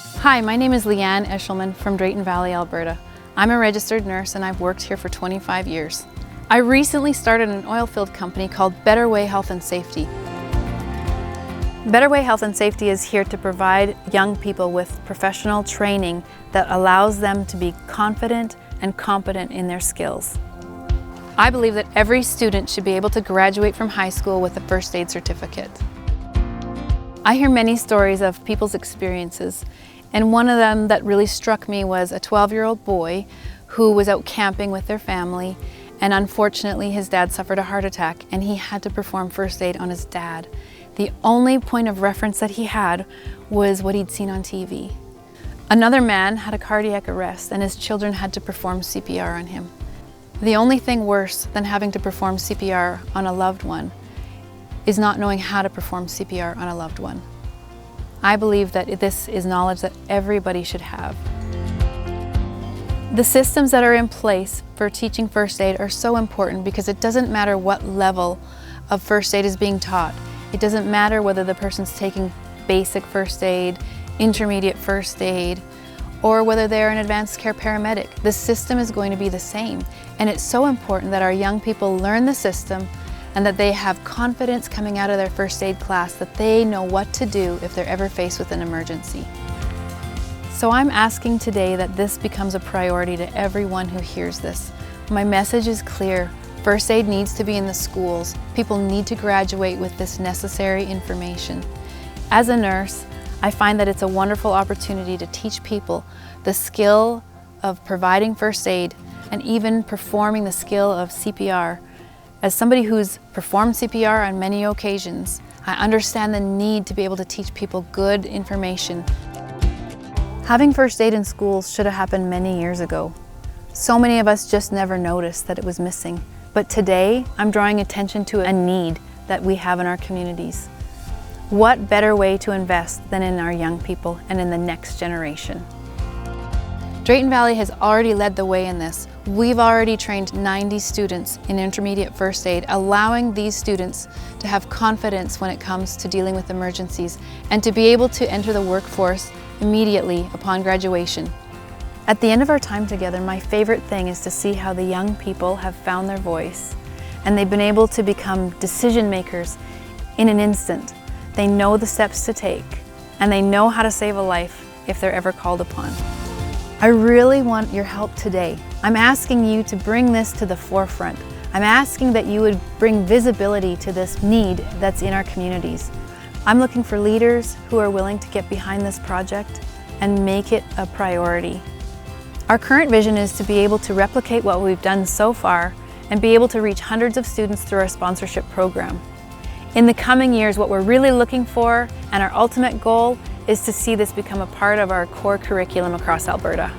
Hi, my name is Leanne Eshelman from Drayton Valley, Alberta. I'm a registered nurse and I've worked here for 25 years. I recently started an oil field company called Better Way Health and Safety. Better Way Health and Safety is here to provide young people with professional training that allows them to be confident and competent in their skills. I believe that every student should be able to graduate from high school with a first aid certificate. I hear many stories of people's experiences, and one of them that really struck me was a 12-year-old boy who was out camping with their family, and unfortunately his dad suffered a heart attack and he had to perform first aid on his dad. The only point of reference that he had was what he'd seen on TV. Another man had a cardiac arrest and his children had to perform CPR on him. The only thing worse than having to perform CPR on a loved one is not knowing how to perform CPR on a loved one. I believe that this is knowledge that everybody should have. The systems that are in place for teaching first aid are so important because it doesn't matter what level of first aid is being taught. It doesn't matter whether the person's taking basic first aid, intermediate first aid, or whether they're an advanced care paramedic. The system is going to be the same. And it's so important that our young people learn the system and that they have confidence coming out of their first aid class that they know what to do if they're ever faced with an emergency. So I'm asking today that this becomes a priority to everyone who hears this. My message is clear. First aid needs to be in the schools. People need to graduate with this necessary information. As a nurse, I find that it's a wonderful opportunity to teach people the skill of providing first aid and even performing the skill of CPR. As somebody who's performed CPR on many occasions, I understand the need to be able to teach people good information. Having first aid in schools should have happened many years ago. So many of us just never noticed that it was missing. But today, I'm drawing attention to a need that we have in our communities. What better way to invest than in our young people and in the next generation? Drayton Valley has already led the way in this. We've already trained 90 students in intermediate first aid, allowing these students to have confidence when it comes to dealing with emergencies and to be able to enter the workforce immediately upon graduation. At the end of our time together, my favorite thing is to see how the young people have found their voice and they've been able to become decision makers in an instant. They know the steps to take and they know how to save a life if they're ever called upon. I really want your help today. I'm asking you to bring this to the forefront. I'm asking that you would bring visibility to this need that's in our communities. I'm looking for leaders who are willing to get behind this project and make it a priority. Our current vision is to be able to replicate what we've done so far and be able to reach hundreds of students through our sponsorship program. In the coming years, what we're really looking for and our ultimate goal is to see this become a part of our core curriculum across Alberta.